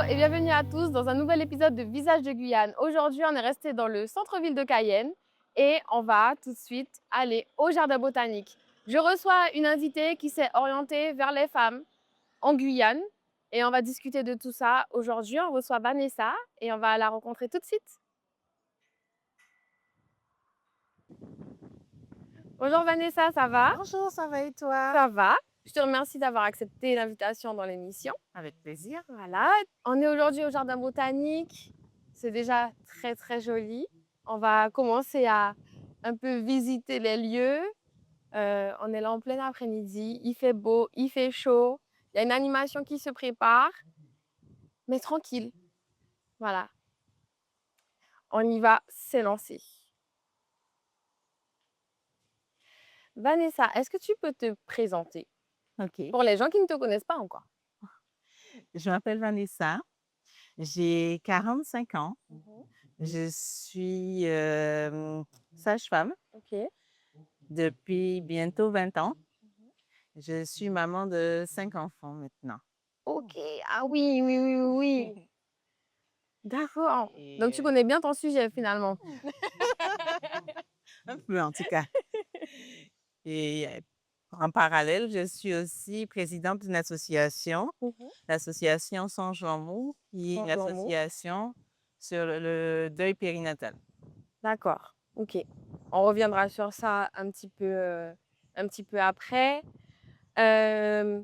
et bienvenue à tous dans un nouvel épisode de Visage de Guyane. Aujourd'hui, on est resté dans le centre-ville de Cayenne et on va tout de suite aller au jardin botanique. Je reçois une invitée qui s'est orientée vers les femmes en Guyane et on va discuter de tout ça. Aujourd'hui, on reçoit Vanessa et on va la rencontrer tout de suite. Bonjour Vanessa, ça va? Bonjour, ça va et toi? Ça va. Je te remercie d'avoir accepté l'invitation dans l'émission. Avec plaisir. Voilà, on est aujourd'hui au jardin botanique. C'est déjà très très joli. On va commencer à un peu visiter les lieux. On est là en plein après-midi. Il fait beau, il fait chaud. Il y a une animation qui se prépare, mais tranquille. Voilà, on y va, c'est lancé. Vanessa, est-ce que tu peux te présenter OK. pour les gens qui ne te connaissent pas encore? Je m'appelle Vanessa, j'ai 45 ans. Mhm. Je suis sage-femme Ok. depuis bientôt 20 ans. Je suis maman de 5 enfants maintenant. Ok, ah oui, oui, oui, oui, oui. D'accord. Donc tu Et connais bien ton sujet finalement. un peu en tout cas. Et en parallèle, je suis aussi présidente d'une association, Mhm. l'association Sans Mot, qui est une Bonjour, Mo. association sur le deuil périnatal. D'accord, ok. On reviendra sur ça un petit peu après. Euh,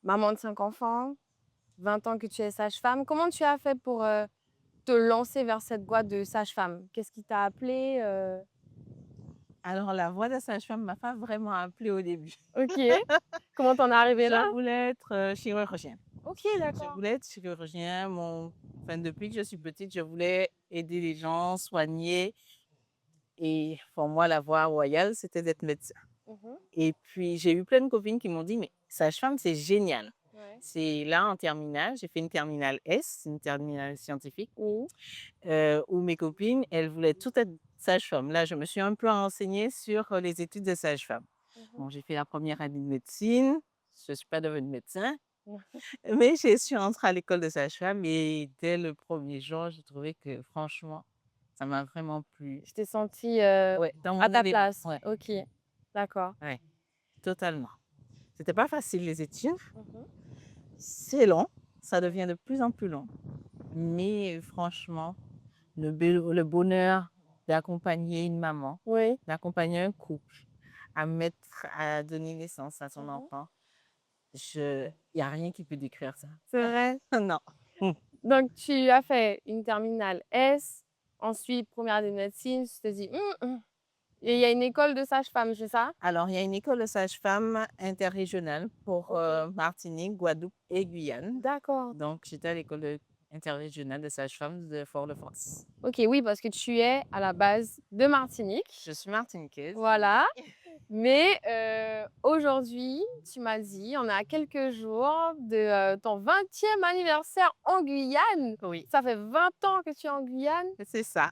Maman de 5 enfants, 20 ans que tu es sage-femme. Comment tu as fait pour te lancer vers cette voie de sage-femme? Qu'est-ce qui t'a appelé Alors, la voix de sage-femme m'a pas vraiment appelée au début. Ok. Comment t'en es arrivée là? Je voulais être chirurgien. Ok, Je d'accord. voulais être chirurgien. Enfin, depuis que je suis petite, je voulais aider les gens, soigner. Et pour moi, la voie royale, c'était d'être médecin. Mhm. Et puis, j'ai eu plein de copines qui m'ont dit, mais sage-femme, c'est génial. Ouais. C'est là en terminale, j'ai fait une terminale S, une terminale scientifique, Oui. où mes copines, elles voulaient toutes être sage-femme. Là, je me suis un peu renseignée sur les études de sage-femme. Mhm. Bon, j'ai fait la première année de médecine. Je ne suis pas devenue médecin, mais je suis entrée à l'école de sage-femme et dès le premier jour, j'ai trouvé que franchement, ça m'a vraiment plu. Je t'ai sentie Ouais, dans à mon ta élément. place. Ouais, Ok, d'accord. ouais, totalement. C'était pas facile les études. Mhm. C'est long, ça devient de plus en plus long. Mais franchement, le bonheur d'accompagner une maman, Oui. d'accompagner un couple à donner naissance à son Mhm. enfant, il y a rien qui peut décrire ça. C'est vrai. Non. Mmh. Donc, tu as fait une terminale S, ensuite première année de médecine, tu te dis, et il y a une école de sage-femme, c'est ça? Alors, il y a une école de sage-femme interrégionale pour Ok. Martinique, Guadeloupe et Guyane. D'accord. Donc, j'étais à interrégionale de sage-femme de Fort-de-France. Ok, oui, parce que tu es à la base de Je Martinique. suis martiniquaise, oui. Voilà. Mais aujourd'hui, tu m'as dit, on est à quelques jours de ton 20e anniversaire en Guyane. Oui, Ça fait 20 ans que tu es en Guyane. c'est ça.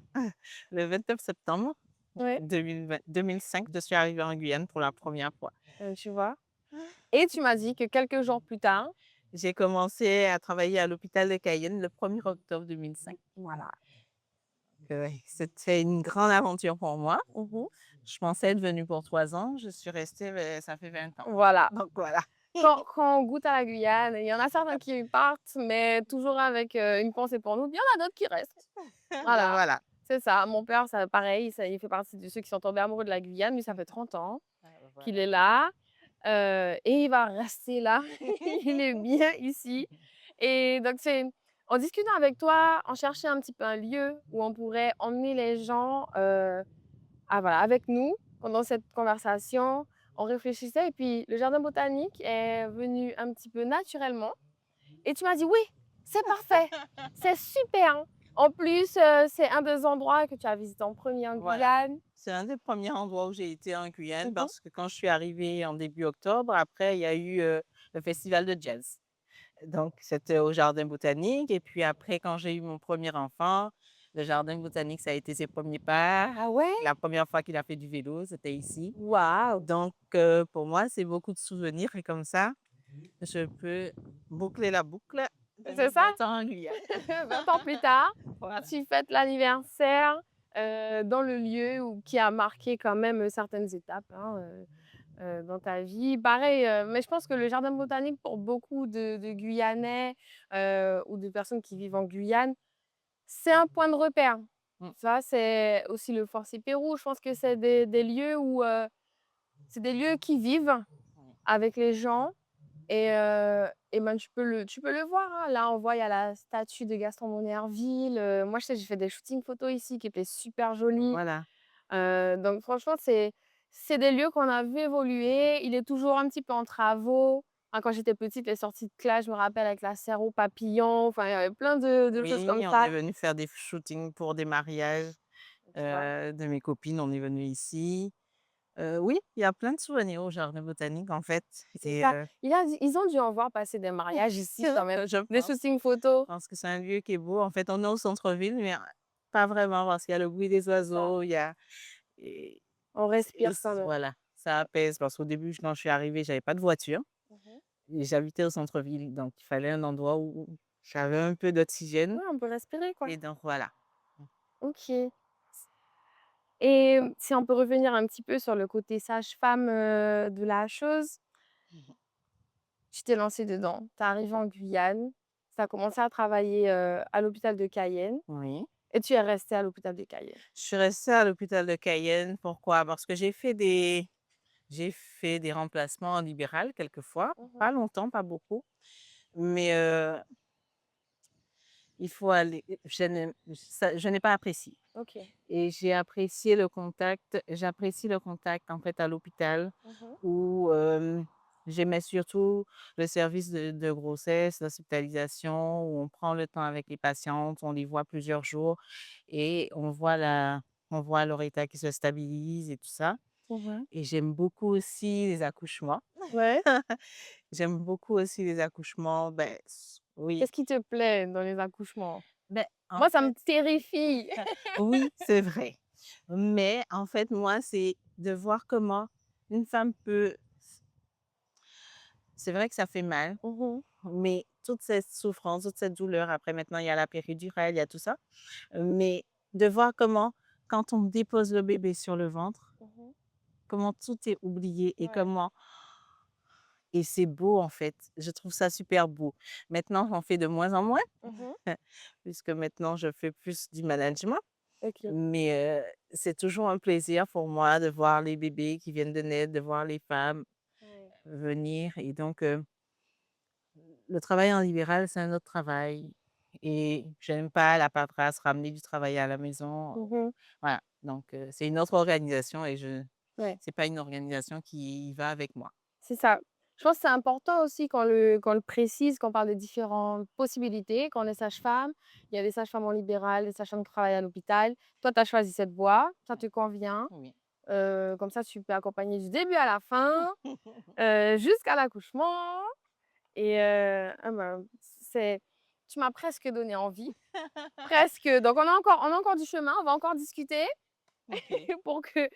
Le 29 septembre Oui, 2005, je suis arrivée en Guyane pour la première fois. tu vois. Et tu m'as dit que quelques jours plus tard, J'ai commencé à travailler à l'hôpital de Cayenne le 1er octobre 2005. voilà. Ouais, c'était une grande aventure pour moi. Mhm. Je pensais être venue pour 3 ans. Je suis restée, ça fait 20 ans. Voilà. Donc voilà. Quand on goûte à la Guyane, il y en a certains qui partent, mais toujours avec une pensée pour nous. Il y en a d'autres qui restent. Ben Voilà, voilà. c'est ça. Mon père, ça, pareil, ça, il fait partie de ceux qui sont tombés amoureux de la Guyane. Lui, ça fait 30 ans Ouais, ben qu'il voilà. est là et il va rester là. Il est bien ici. Et donc, en discutant avec toi, on cherchait un petit peu un lieu où on pourrait emmener les gens voilà, avec nous pendant cette conversation. On réfléchissait et puis le jardin botanique est venu un petit peu naturellement. Et tu m'as dit oui, c'est parfait, c'est super, hein. En plus, c'est un des endroits que tu as visité en premier en Voilà. Guyane. C'est un des premiers endroits où j'ai été en Guyane Mhm. parce que quand je suis arrivée en début octobre, après, il y a eu le festival de jazz. Donc, c'était au jardin botanique. Et puis après, quand j'ai eu mon premier enfant, le jardin botanique, ça a été ses premiers pas. Ah ouais? La première fois qu'il a fait du vélo, c'était ici. Waouh! Donc, pour moi, c'est beaucoup de souvenirs et comme ça, je peux boucler la boucle C'est ça? 20 ans en Guyane. 20 ans plus tard, Voilà. tu fêtes l'anniversaire, dans le lieu où qui a marqué quand même, certaines étapes, hein, dans ta vie. Pareil, mais je pense que le jardin botanique pour beaucoup de Guyanais, ou de personnes qui vivent en Guyane, c'est un point de repère. Mmh. Ça, c'est aussi le Forcé Pérou. Je pense que c'est des lieux où, c'est des lieux qui vivent Oui. avec les gens et ben, tu peux le voir, hein. Là, on voit, il y a la statue de Gaston Monnerville, moi, je sais, j'ai fait des shootings photos ici qui étaient super jolis. Voilà. Donc franchement, c'est des lieux qu'on a vu évoluer. Il est toujours un petit peu en travaux. Quand j'étais petite, les sorties de classe, je me rappelle avec la serre aux papillons, enfin, il y avait plein de choses comme Oui, on ça, est venu faire des shootings pour des mariages, tu vois? de mes copines, on est venu ici. Oui, il y a plein de souvenirs au jardin botanique, en fait C'est et ça. Ils ont dû en voir passer des mariages ici quand même, je des pense. shootings photos. Je pense que c'est un lieu qui est beau. En fait, on est au centre-ville, mais pas vraiment parce qu'il y a le bruit des C'est ça. oiseaux, il y a et On et respire quand même. voilà, ça apaise parce qu'au début, quand je suis arrivée, j'avais pas de voiture Mmh. et j'habitais au centre-ville, donc il fallait un endroit où j'avais un peu d'oxygène Ouais, on peut respirer, quoi. et donc voilà. OK. Et si on peut revenir un petit peu sur le côté sage-femme, de la chose, Mmh. tu t'es lancée dedans. Tu es arrivée en Guyane, tu as commencé à travailler, à l'hôpital de Cayenne Oui. et tu es restée à l'hôpital de Cayenne. Je suis restée à l'hôpital de Cayenne. Pourquoi? Parce que j'ai fait des remplacements en libéral quelquefois, Mmh. pas longtemps, pas beaucoup, mais il faut aller je n'ai pas apprécié OK. et j'apprécie le contact, en fait, à l'hôpital Mmh. où, j'aimais surtout le service de grossesse, l'hospitalisation, où on prend le temps avec les patientes, on les voit plusieurs jours et on voit leur état qui se stabilise et tout ça Mmh. et j'aime beaucoup aussi les accouchements. Ouais. J'aime beaucoup aussi les accouchements, ben, oui, Qu'est-ce qui te plaît dans les accouchements? ben, en Moi, ça me fait terrifie. oui, c'est vrai. Mais en fait, moi, c'est de voir comment une femme peut c'est vrai que ça fait mal, Mmh. mais toute cette souffrance, toute cette douleur, après maintenant il y a la péridurale, il y a tout ça, mais de voir comment quand on dépose le bébé sur le ventre, Mmh. comment tout est oublié Ouais. et c'est beau en fait. Je trouve ça super beau. Maintenant, j'en fais de moins en moins, Mmh. puisque maintenant je fais plus du management, OK. mais c'est toujours un plaisir pour moi de voir les bébés qui viennent de naître, de voir les femmes Ouais. venir et donc le travail en libéral, c'est un autre travail et j'aime pas la paperasse, ramener du travail à la maison, Mmh. voilà. Donc c'est une autre organisation et je Ouais. c'est pas une organisation qui va avec moi. C'est ça. Je pense que c'est important aussi qu'on le précise, qu'on parle de différentes possibilités. Quand on est sage-femme, il y a des sages-femmes en libéral, des sages-femmes qui travaillent à l'hôpital. Toi, tu as choisi cette voie, ça te convient. Oui. Comme ça, tu peux accompagner du début à la fin, jusqu'à l'accouchement et ah ben, c'est tu m'as presque donné envie, presque. Donc on a encore du chemin, on va encore discuter OK. pour que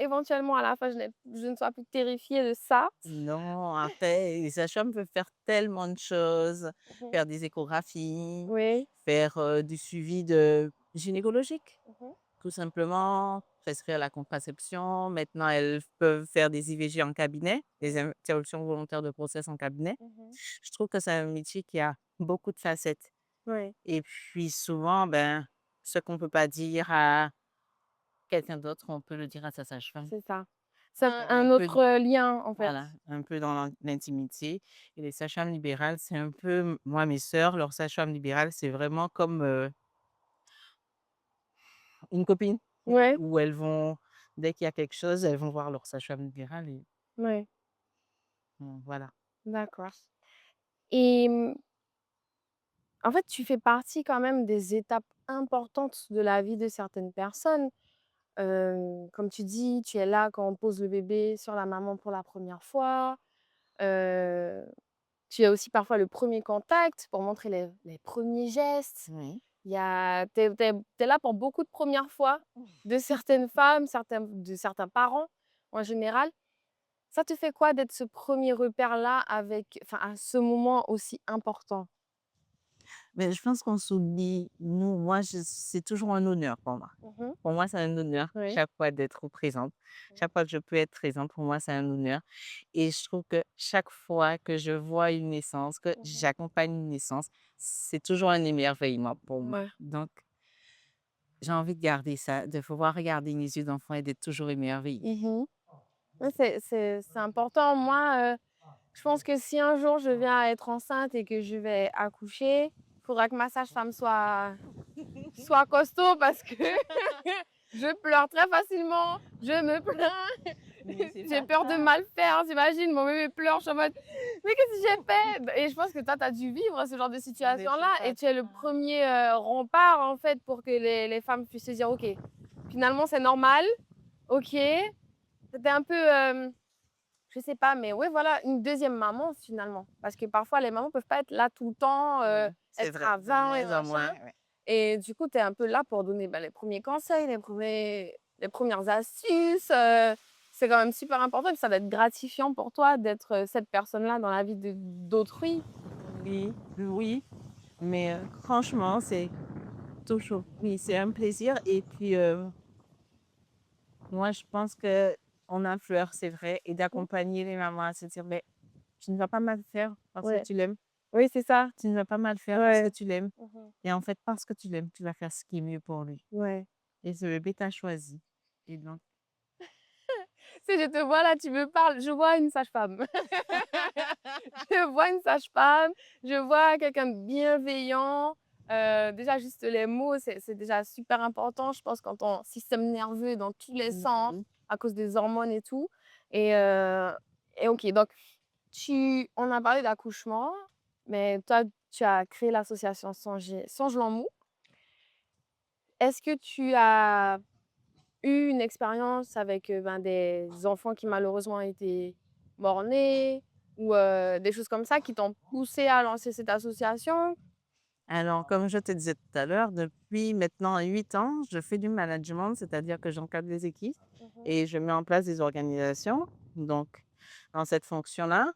éventuellement à la fin, je ne sois plus terrifiée de ça. Non, après, les sages-femmes peuvent faire tellement de choses, Mmh. faire des échographies, Oui. faire, du suivi de gynécologique. Mmh. Tout simplement, prescrire la contraception. Maintenant, elles peuvent faire des IVG en cabinet, des interruptions volontaires de grossesse en cabinet. Mmh. Je trouve que c'est un métier qui a beaucoup de facettes Ouais, et puis souvent, ben, ce qu'on peut pas dire à quelqu'un d'autre, on peut le dire à sa sage-femme. c'est ça. C'est un Un peu autre, lien, en fait. voilà, un peu dans l'intimité et les sages-femmes libérales, c'est un peu moi, mes sœurs, leurs sages-femmes libérales, c'est vraiment comme, une copine Ouais, où elles vont dès qu'il y a quelque chose, elles vont voir leur sage-femme libérale et ouais, voilà. d'accord et en fait, tu fais partie quand même des étapes importantes de la vie de certaines personnes. Comme tu dis, tu es là quand on pose le bébé sur la maman pour la première fois. Heu, Tu as aussi parfois le premier contact pour montrer les premiers gestes. Oui. Il y a tu es là pour beaucoup de premières fois de certaines femmes, certains parents en général. Ça te fait quoi d'être ce premier repère-là avec enfin, à ce moment aussi important? Mais je pense qu'on s'oublie. Moi, c'est toujours un honneur pour moi. Mmh. Pour moi, c'est un honneur Oui. chaque fois d'être présente. Mmh. Chaque fois que je peux être présente, pour moi, c'est un honneur. Et je trouve que chaque fois que je vois une naissance, que Mmh. j'accompagne une naissance, c'est toujours un émerveillement pour moi. Ouais. Donc, j'ai envie de garder ça, de pouvoir regarder les yeux d'enfant et d'être toujours émerveillée. Mmh. Ouais, c'est important. Moi, je pense que si un jour je viens à être enceinte et que je vais accoucher, il faudra que ma sage-femme soit costaud parce que je pleure très facilement, je me plains, Mais c'est j'ai pas peur de ça. mal faire. J'imagine mon bébé pleure, je suis en mode: «Mais qu'est-ce que j'ai fait?» Et je pense que toi, tu as dû vivre ce genre de Mais c'est situation-là et pas tu es le ça. premier rempart, en fait, pour que les femmes puissent se dire: «OK, finalement, c'est normal, OK». C'était un peu, je sais pas, mais ouais, voilà, une deuxième maman, finalement. Parce que parfois, les mamans peuvent pas être là tout le temps, Ouais, c'est être vrai, à de 20 et moins en machin. moins, ouais. Et du coup, tu es un peu là pour donner, bah, les premiers conseils, les premières astuces, c'est quand même super important et puis ça doit être gratifiant pour toi d'être, cette personne-là dans la vie d'autrui. Oui, oui, mais franchement, c'est toujours oui, c'est un plaisir et puis, moi, je pense qu'on influence, c'est vrai et Mmh. d'accompagner les mamans à se dire: «Mais tu ne vas pas mal faire parce que Ouais. tu l'aimes. Oui, c'est ça. Tu ne vas pas mal faire parce que Ouais. tu l'aimes Mmh. et en fait, parce que tu l'aimes, tu vas faire ce qui est mieux pour lui Ouais. et ce bébé t'a choisi et donc» Tu sais, je te vois là, tu me parles, je vois une sage-femme. Je vois une sage-femme, je vois quelqu'un de bienveillant. Déjà, juste les mots, c'est déjà super important, je pense, quand ton système nerveux est dans tous les Mmh sens mh. à cause des hormones et tout. Et, heu, et OK, donc on a parlé d'accouchement, mais toi, tu as créé l'association Songe L'En Est-ce que tu as eu une expérience avec, ben, des enfants qui malheureusement ont été mort-nés ou des choses comme ça qui t'ont poussé à lancer cette association? Alors, comme je te disais tout à l'heure, depuis maintenant 8 ans, je fais du management, c'est-à-dire que j'encadre des équipes Mmh. et je mets en place des organisations. Donc, dans cette fonction-là,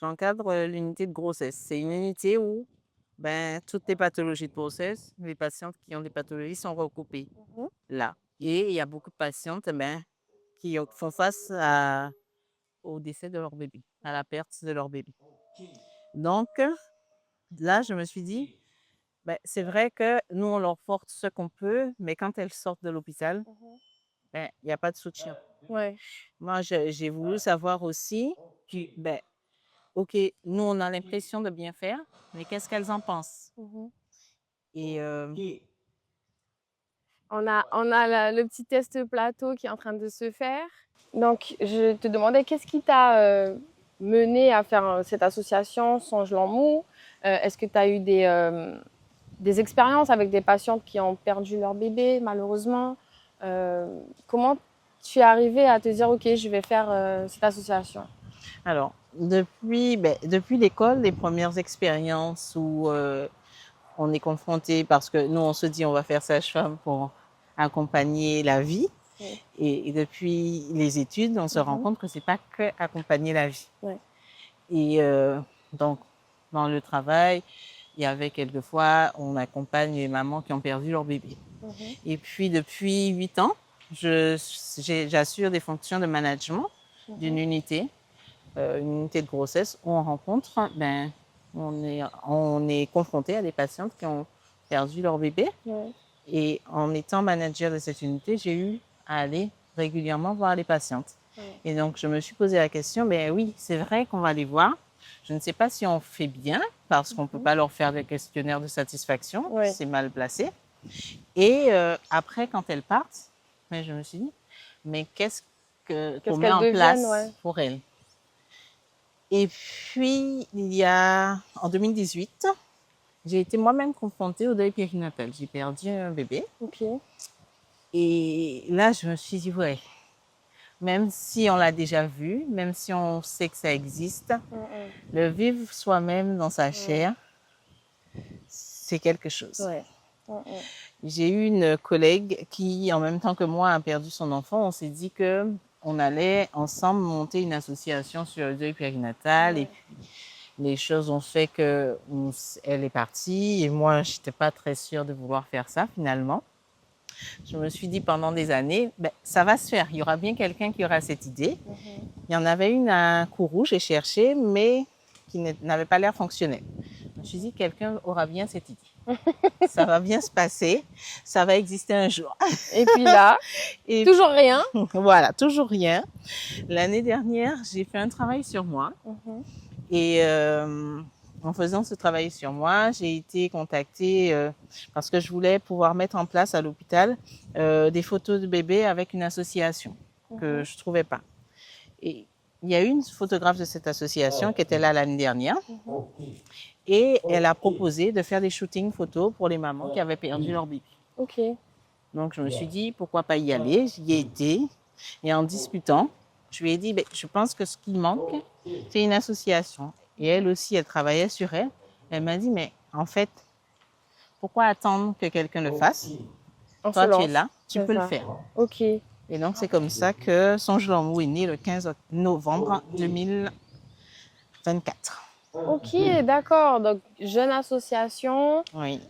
j'encadre l'unité de grossesse. C'est une unité où ben, toutes les pathologies de grossesse, les patientes qui ont des pathologies sont regroupées Mmh. là. Et il y a beaucoup de patientes ben, qui font face au décès de leur bébé, à la perte de leur bébé. Donc, là, je me suis dit, ben, c'est vrai que nous, on leur porte ce qu'on peut, mais quand elles sortent de l'hôpital, Mmh. ben, il y a pas de soutien. Ouais. Moi, j'ai voulu savoir aussi que, ben, OK, nous, on a l'impression de bien faire, mais qu'est-ce qu'elles en pensent? Mmh. Et On a le petit test plateau qui est en train de se faire. Donc je te demandais qu'est-ce qui t'a, mené à faire, cette association Songe l'En Est-ce que tu as eu des expériences avec des patientes qui ont perdu leur bébé malheureusement? Heu, Comment tu es arrivée à te dire: «OK, je vais faire, cette association»? alors, depuis l'école, les premières expériences où on est confronté, parce que nous, on se dit, on va faire sage-femme pour accompagner la vie. Oui. Et depuis les études, on se rend Mmh. compte que c'est pas que accompagner la vie. Ouais. Et donc, dans le travail, il y avait quelquefois, on accompagne les mamans qui ont perdu leur bébé. Mmh. Et puis, depuis 8 ans, j'assure des fonctions de management d'une Mmh. unité, une unité de grossesse où on rencontre, ben, on est confronté à des patientes qui ont perdu leur bébé. Ouais. Et en étant manager de cette unité, j'ai eu à aller régulièrement voir les patientes. Ouais. Et donc, je me suis posé la question, ben oui, c'est vrai qu'on va les voir. Je ne sais pas si on fait bien, parce qu'on ne peut Mmh. pas leur faire des questionnaires de satisfaction, Ouais. c'est mal placé. Et après, quand elles partent, ben, je me suis dit, mais qu'on Qu'est-ce met qu'elles en deviennent? Ouais. place pour elles? Et puis, en 2018, j'ai été moi-même confrontée au deuil périnatal. J'ai perdu un bébé. OK. Et là, je me suis dit, ouais, même si on l'a déjà vu, même si on sait que ça existe, Mmh mh. le vivre soi-même dans sa Mmh. chair, c'est quelque chose. Ouais. Mmh mh. J'ai eu une collègue qui, en même temps que moi, a perdu son enfant. On s'est dit que on allait ensemble monter une association sur le deuil périnatal. Et Ouais. puis, les choses ont fait que elle est partie et moi, je n'étais pas très sûre de vouloir faire ça finalement. Je me suis dit pendant des années, ben, ça va se faire. Il y aura bien quelqu'un qui aura cette idée. Il y en avait une à Kourou, j'ai cherché, mais qui n'avait pas l'air fonctionnelle. Je me suis dit, quelqu'un aura bien cette idée. Ça va bien se passer, ça va exister un jour. Et puis là, Et toujours rien. voilà, toujours rien. L'année dernière, j'ai fait un travail sur moi. Et en faisant ce travail sur moi, j'ai été contactée parce que je voulais pouvoir mettre en place à l'hôpital des photos de bébés avec une association que je ne trouvais pas. Et il y a une photographe de cette association qui était là l'année dernière et elle a proposé de faire des shootings photos pour les mamans qui avaient perdu leur bébé. Ok. Donc je me suis dit, pourquoi pas y aller? J'y ai été et en discutant, je lui ai dit, ben, je pense que ce qui manque, c'est une association. Et elle aussi, elle travaillait sur elle. Elle m'a dit, mais en fait, pourquoi attendre que quelqu'un le fasse? On se Toi, tu es lance. là, tu C'est peux le ça. faire. Ok. Et donc, c'est comme ça que Songe L'amour est né le 15 novembre 2024. Ok, d'accord. Donc, jeune association Oui.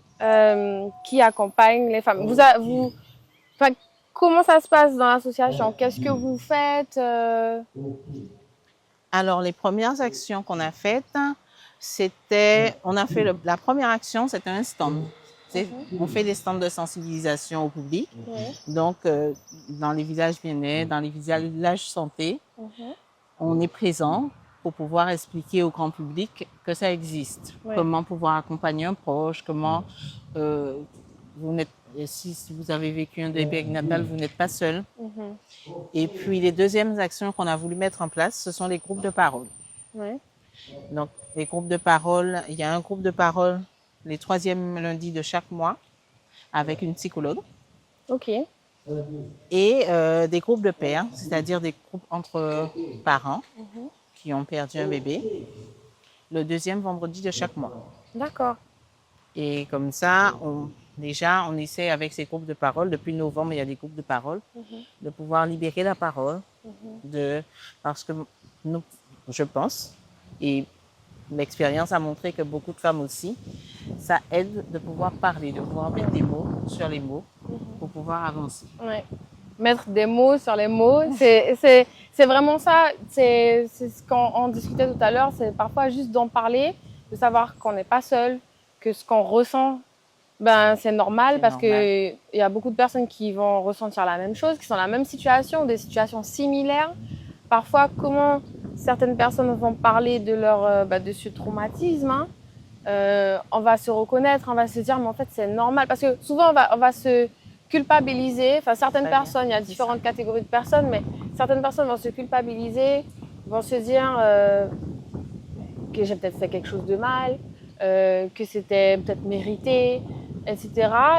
qui accompagne les femmes. Enfin, comment ça se passe dans l'association? Qu'est-ce que vous faites? Alors, les premières actions qu'on a faites, la première action, c'était un stand. On fait des stands de sensibilisation au public. Donc, dans les villages bien-être, dans les villages santé, on est présent pour pouvoir expliquer au grand public que ça existe. Comment pouvoir accompagner un proche, comment si vous avez vécu un deuil périnatal, vous n'êtes pas seul. Et puis, les deuxièmes actions qu'on a voulu mettre en place, ce sont les groupes de parole. Donc, les groupes de parole, il y a un groupe de parole les troisièmes lundis de chaque mois avec une psychologue. Ok. Et des groupes de pères, c'est-à-dire des groupes entre parents qui ont perdu un bébé, le deuxième vendredi de chaque mois. D'accord. Et comme ça, déjà, on essaie avec ces groupes de parole, depuis novembre, il y a des groupes de parole, de pouvoir libérer la parole, parce que je pense, et l'expérience a montré que beaucoup de femmes aussi, ça aide de pouvoir parler, de pouvoir mettre des mots sur les mots pour pouvoir avancer. Ouais. Mettre des mots sur les mots, c'est vraiment ça. C'est ce qu'on discutait tout à l'heure, c'est parfois juste d'en parler, de savoir qu'on n'est pas seul, que ce qu'on ressent, ben, c'est normal parce qu'il y a beaucoup de personnes qui vont ressentir la même chose, qui sont dans la même situation, des situations similaires. Parfois, comment certaines personnes vont parler de de ce traumatisme, hein. On va se reconnaître, on va se dire, mais en fait, c'est normal. Parce que souvent, on va se culpabiliser. Enfin, certaines personnes, il y a différentes catégories de personnes, mais certaines personnes vont se culpabiliser, vont se dire que j'ai peut-être fait quelque chose de mal, que c'était peut-être mérité, etc.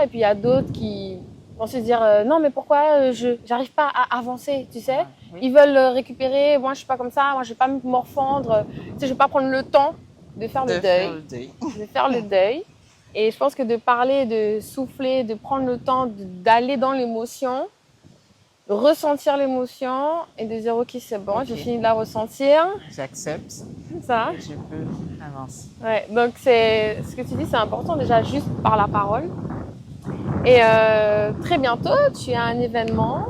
Et puis, il y a d'autres qui vont se dire non, mais pourquoi je n'arrive pas à avancer, tu sais? Ils veulent récupérer, moi, je suis pas comme ça, moi, je vais pas me morfondre, tu sais, je vais pas prendre le temps de faire le deuil. De faire le deuil. Et je pense que de parler, de souffler, de prendre le temps d'aller dans l'émotion, ressentir l'émotion et de dire ok, c'est bon, j'ai fini de la ressentir. J'accepte. Ça. Je peux avancer. Ouais, donc ce que tu dis, c'est important déjà juste par la parole. Et très bientôt, tu as un événement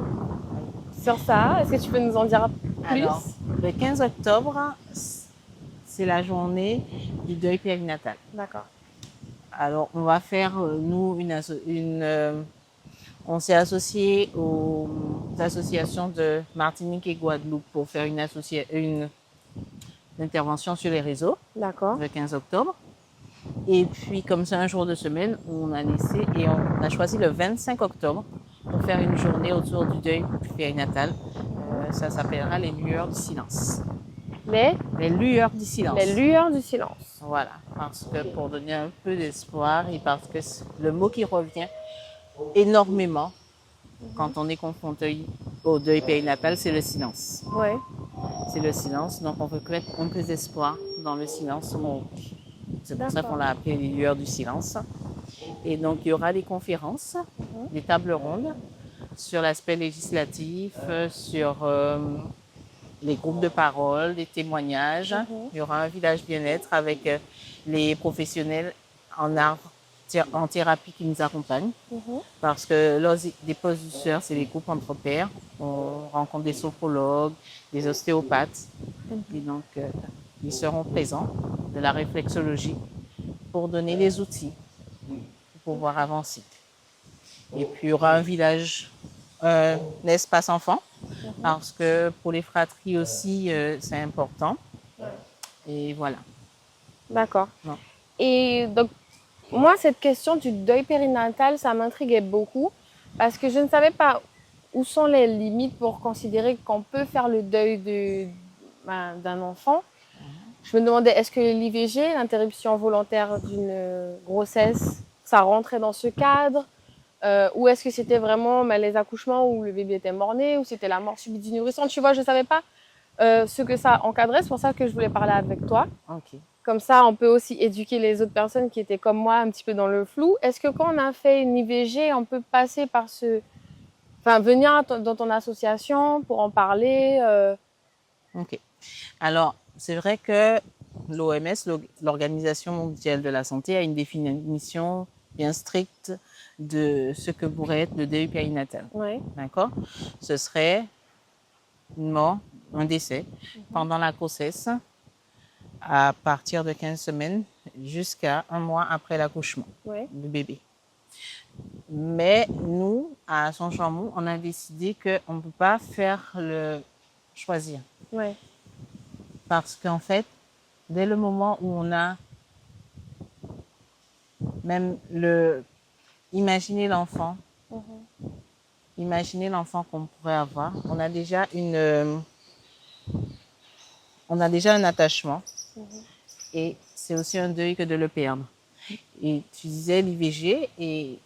sur ça. Est-ce que tu peux nous en dire plus? Alors, le 15 octobre, c'est la journée du deuil périnatal. D'accord. Alors, on va faire, nous, on s'est associé aux associations de Martinique et Guadeloupe pour faire une intervention sur les réseaux. D'accord. Le 15 octobre. Et puis, comme c'est un jour de semaine, on a choisi le 25 octobre pour faire une journée autour du deuil périnatal. Ça s'appellera les lueurs du silence. Les lueurs du silence. Les lueurs du silence. Voilà, parce que pour donner un peu d'espoir et parce que le mot qui revient énormément quand on est confronté au deuil périnatal, c'est le silence. Oui. C'est le silence, donc on veut mettre un peu d'espoir dans le silence. C'est pour ça qu'on l'a appelé les lueurs du silence. Et donc il y aura des conférences, des tables rondes sur l'aspect législatif, sur les groupes de parole, des témoignages. Mhm. Il y aura un village bien-être avec les professionnels en art, en thérapie qui nous accompagnent. Mhm. Parce que lors des postes douceurs, c'est des groupes entre pairs. On rencontre des sophrologues, des ostéopathes. Et donc, ils seront présents de la réflexologie pour donner les outils pour pouvoir avancer. Et puis, il y aura un village, un espace enfant, Mhm. parce que pour les fratries aussi, c'est important. Et voilà. D'accord. Non. Et donc, moi, cette question du deuil périnatal, ça m'intriguait beaucoup parce que je ne savais pas où sont les limites pour considérer qu'on peut faire le deuil d'un enfant. Je me demandais, est-ce que l'IVG, l'interruption volontaire d'une grossesse, ça rentrait dans ce cadre? Ou est-ce que c'était vraiment les accouchements où le bébé était mort-né, ou c'était la mort subite du nourrisson? Tu vois, je ne savais pas ce que ça encadrait. C'est pour ça que je voulais parler avec toi. OK. Comme ça, on peut aussi éduquer les autres personnes qui étaient comme moi, un petit peu dans le flou. Est-ce que quand on a fait une IVG, on peut passer par enfin, venir dans ton association pour en parler OK. Alors, c'est vrai que l'OMS, l'Organisation mondiale de la santé, a une définition bien stricte de ce que pourrait être le deuil périnatal. Ouais. D'accord? Ce serait une mort, un décès pendant la grossesse à partir de 15 semaines jusqu'à un mois après l'accouchement Ouais. du bébé. Mais nous, à Saint-Chamond, on a décidé qu'on ne peut pas faire le choisir. Ouais. Parce qu'en fait, dès le moment où on a même imaginer l'enfant, imaginer l'enfant qu'on pourrait avoir, on a déjà un attachement et c'est aussi un deuil que de le perdre. Et tu disais l'IVG et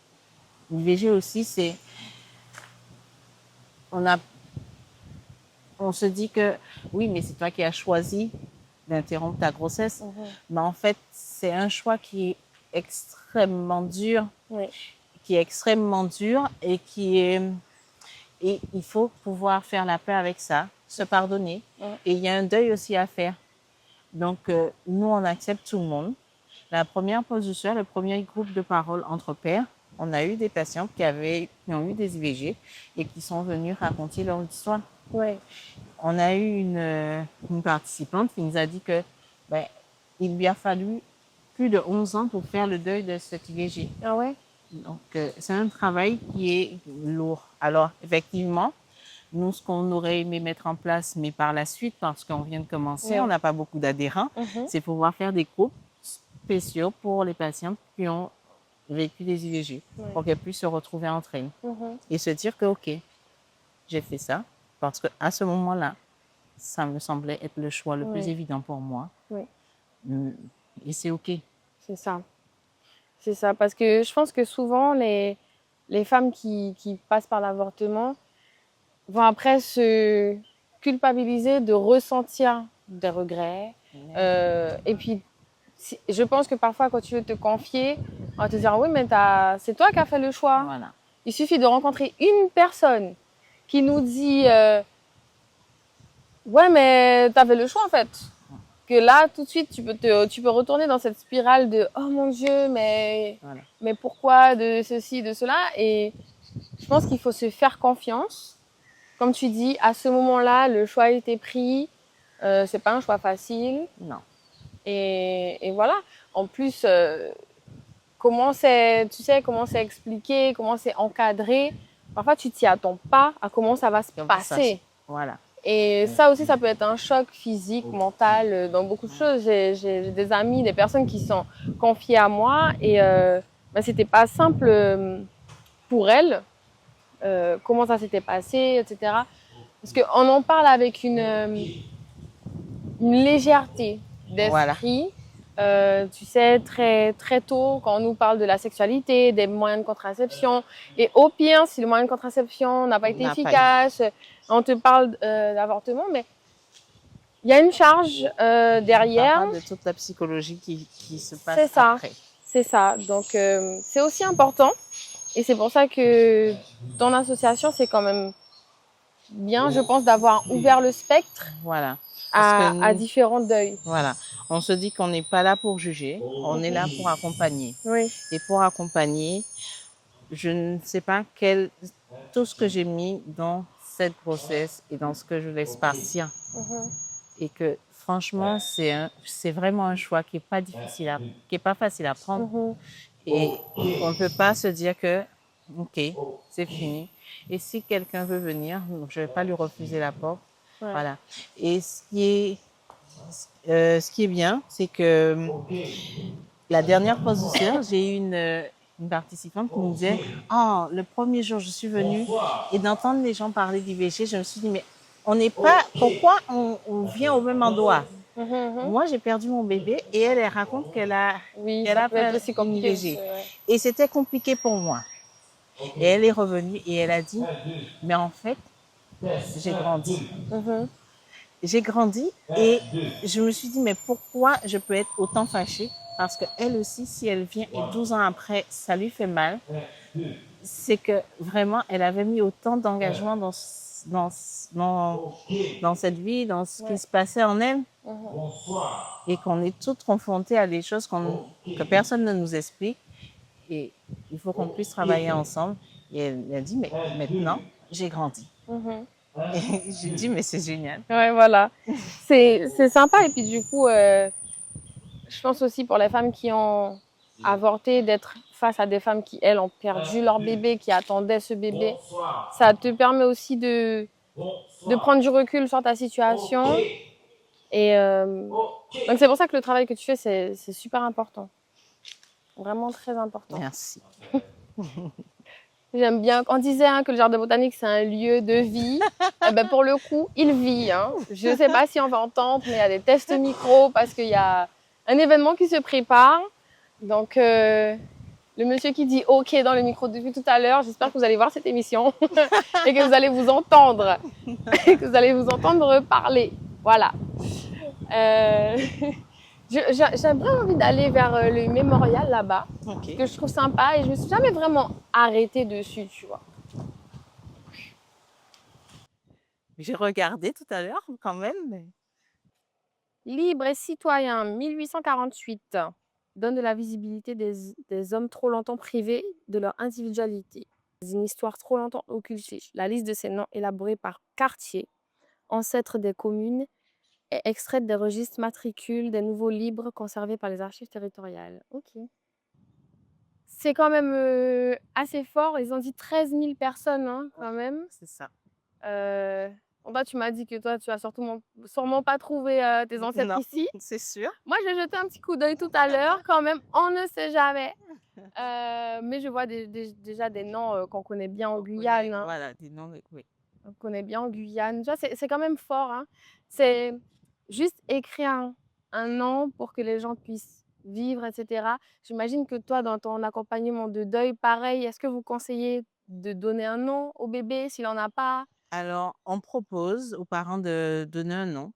l'IVG aussi, c'est on se dit que oui, mais c'est toi qui as choisi d'interrompre ta grossesse. Mais en fait, c'est un choix qui est extrêmement dur, Ouais. Et et il faut pouvoir faire la paix avec ça, se pardonner. Et il y a un deuil aussi à faire. Donc, nous, on accepte tout le monde. La première pause douceur, le premier groupe de parole entre pairs, on a eu des patients qui ont eu des IVG et qui sont venus raconter leur histoire. Ouais. On a eu une participante qui nous a dit que il lui a fallu plus de 11 ans pour faire le deuil de cette IVG. Ah ouais? Donc, c'est un travail qui est lourd. Alors, effectivement, nous, ce qu'on aurait aimé mettre en place, mais par la suite, parce qu'on vient de commencer, Ouais. on n'a pas beaucoup d'adhérents, c'est pouvoir faire des groupes spéciaux pour les patients qui ont vécu des IVG, pour qu'elles puissent se retrouver entre elles et se dire que, OK, j'ai fait ça, parce qu'à ce moment-là, ça me semblait être le choix le plus évident pour moi. Ouais. Et c'est OK. C'est ça. C'est ça. Parce que je pense que souvent, les femmes qui passent par l'avortement vont après se culpabiliser de ressentir des regrets. Et puis, je pense que parfois, quand tu veux te confier, on va te dire, oui, mais c'est toi qui as fait le choix. Voilà. Il suffit de rencontrer une personne qui nous dit, ouais, mais tu avais le choix en fait. Que là, tout de suite, tu peux retourner dans cette spirale de, oh mon Dieu, mais pourquoi de ceci, de cela. Et je pense qu'il faut se faire confiance. Comme tu dis, à ce moment-là, le choix a été pris. C'est pas un choix facile. Non. Et voilà. En plus, comment c'est expliqué, comment c'est encadré. Parfois, tu t'y attends pas à comment ça va se passer. Voilà. Et ça aussi, ça peut être un choc physique, mental, dans beaucoup de choses. J'ai des amis, des personnes qui sont confiées à moi et c'était pas simple pour elles. Comment ça s'était passé, etc. Parce qu'on en parle avec une légèreté d'esprit. Tu sais, très, très tôt, quand on nous parle de la sexualité, des moyens de contraception, et au pire, si le moyen de contraception n'a pas été efficace, on te parle d'avortement, mais il y a une charge derrière. On parle de toute la psychologie qui se passe après. C'est ça. Donc, c'est aussi important. Et c'est pour ça que ton association, c'est quand même bien, je pense, d'avoir ouvert le spectre Voilà. Parce à que différents deuils. voilà, on se dit qu'on n'est pas là pour juger, on est là Mhm. pour accompagner. Oui. Et pour accompagner, je ne sais pas tout ce que j'ai mis dans cette grossesse et dans ce que je laisse partir. Mhm. Et que franchement, c'est vraiment un choix qui est pas qui est pas facile à prendre. Mhm. Et on ne peut pas se dire que, OK, c'est fini. Et si quelqu'un veut venir, je vais pas lui refuser la porte. Ouais. Voilà. Et ce qui est bien, c'est que la dernière position, j'ai eu une participante qui me disait, oh, le premier jour, je suis venue et d'entendre les gens parler d'IVG, je me suis dit, mais on n'est pas, pourquoi on vient au même endroit? Mhm, mhm. Moi, j'ai perdu mon bébé et elle raconte Oui, qu'elle ça a peut être fait aussi une compliqué aussi. IVG. Ouais. Et c'était compliqué pour moi. Et elle est revenue et elle a dit, mais en fait, j'ai grandi. Mhm. J'ai grandi et je me suis dit, mais pourquoi je peux être autant fâchée? Parce qu'elle aussi, si elle vient et 12 ans après, ça lui fait mal, c'est que vraiment, elle avait mis autant d'engagement dans, dans, dans cette vie, dans ce qui Ouais. se passait en elle, Mhm. et qu'on est toutes confrontées à des choses que personne ne nous explique. Et il faut qu'on puisse travailler ensemble. Et elle a dit, mais maintenant, j'ai grandi. Mhm. Et j'ai dit, mais c'est génial. Ouais, voilà. C'est sympa. Et puis du coup, je pense aussi pour les femmes qui ont avorté, d'être face à des femmes qui, elles, ont perdu leur bébé, qui attendaient ce bébé. Ça te permet aussi de prendre du recul sur ta situation. Et donc c'est pour ça que le travail que tu fais, c'est super important. Vraiment très important. Merci. J'aime bien. On disait hein, que le jardin botanique, c'est un lieu de vie. Eh ben, pour le coup, il vit. Hein. Je ne sais pas si on va entendre, mais il y a des tests micro parce qu'il y a un événement qui se prépare. Donc, le monsieur qui dit OK dans le micro depuis tout à l'heure, j'espère que vous allez voir cette émission et que vous allez vous entendre. Et que vous allez vous entendre parler. Voilà. Euh, j'ai vraiment envie d'aller vers le mémorial là-bas, OK. que je trouve sympa et je me suis jamais vraiment arrêtée dessus, tu vois. J'ai regardé tout à l'heure quand même. Libre et citoyen, 1848, donne de la visibilité des hommes trop longtemps privés de leur individualité. Une histoire trop longtemps occultée. La liste de ces noms élaborée par quartier, ancêtre des communes, est extraite des registres matricules des nouveaux libres conservés par les archives territoriales. Ok. C'est quand même assez fort. Ils ont dit 13 000 personnes hein, quand même. C'est ça. Bon, toi, tu m'as dit que toi, tu as sûrement pas trouvé tes ancêtres Non, ici. c'est sûr. Moi, j'ai jeté un petit coup d'œil tout à l'heure quand même. On ne sait jamais. Mais je vois déjà des noms qu'on connaît bien en On Guyane. connaît, Hein. voilà, des noms, oui. On connaît bien en Guyane. Tu vois, c'est quand même fort. Hein. C'est juste écrire un nom pour que les gens puissent vivre, etc. J'imagine que toi, dans ton accompagnement de deuil, pareil, est-ce que vous conseillez de donner un nom au bébé s'il n'en a pas? Alors, on propose aux parents de donner un nom.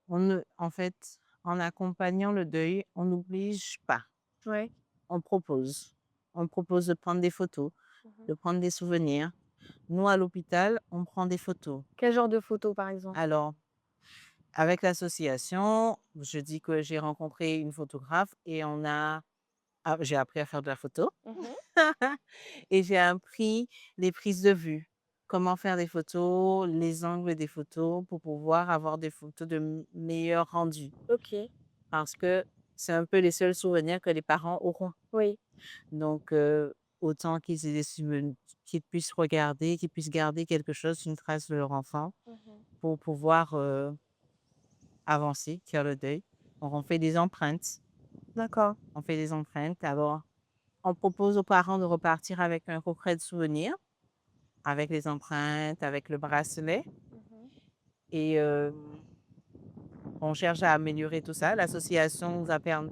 Mhm. En fait, en accompagnant le deuil, on n'oblige pas. Ouais. On propose. On propose de prendre des photos, Mhm. de prendre des souvenirs. Nous, à l'hôpital, on prend des photos. Quel genre de photo, par exemple? Alors, avec l'association, je dis que j'ai rencontré une photographe et j'ai appris à faire de la photo Mhm. et j'ai appris les prises de vue, comment faire des photos, les angles des photos pour pouvoir avoir des photos de meilleur rendu. Ok. Parce que c'est un peu les seuls souvenirs que les parents auront. Oui. Donc, autant qu'ils aient qu'ils puissent regarder, qu'ils puissent garder quelque chose, une trace de leur enfant Mhm. pour pouvoir avancer, faire le deuil. Donc, on fait des empreintes. D'accord. On fait des empreintes. Alors, on propose aux parents de repartir avec un coffret de souvenirs, avec les empreintes, avec le bracelet. Mhm. Et on cherche à améliorer tout ça. L'association nous a permis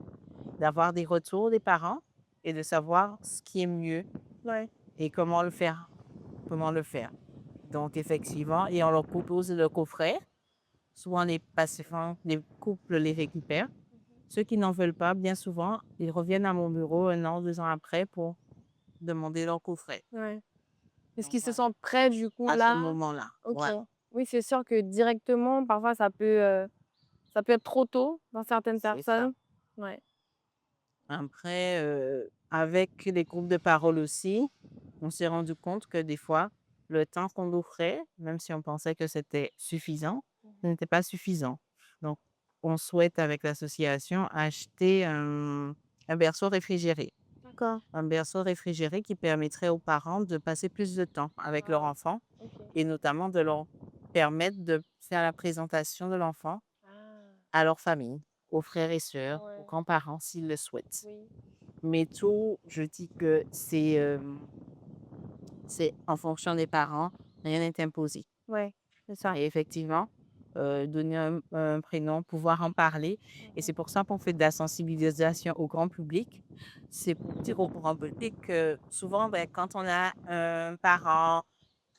d'avoir des retours des parents et de savoir ce qui est mieux Ouais. et comment le faire. Comment le faire. Donc, effectivement, et on leur propose le coffret. Souvent, les couples les récupèrent. Ceux qui n'en veulent pas, bien souvent, ils reviennent à mon bureau 1 an, 2 ans après pour demander leur coffret. Ouais. Est-ce Donc qu'ils se voilà, sentent prêts du coup à ce là? moment-là, OK. ouais, Oui, c'est sûr que directement, parfois ça peut être trop tôt dans certaines c'est ça. personnes. Ouais. Après, avec les groupes de parole aussi, on s'est rendu compte que des fois, le temps qu'on offrait, même si on pensait que c'était suffisant, ce Mmh. n'était pas suffisant. Donc, on souhaite avec l'association acheter un berceau réfrigéré. D'accord. Un berceau réfrigéré qui permettrait aux parents de passer plus de temps avec leur Ah, enfant OK. et notamment de leur permettre de faire la présentation de l'enfant Ah, à leur famille, aux frères et ah sœurs, aux ouais, grands-parents s'ils le souhaitent. oui. Mais tout, je dis que c'est en fonction des parents, rien n'est imposé. Ouais, c'est ça. Et effectivement, donner un prénom, pouvoir en parler et c'est Mmh. pour ça qu'on fait de la sensibilisation au grand public. C'est pour dire au grand public que souvent, ben, quand on a un parent,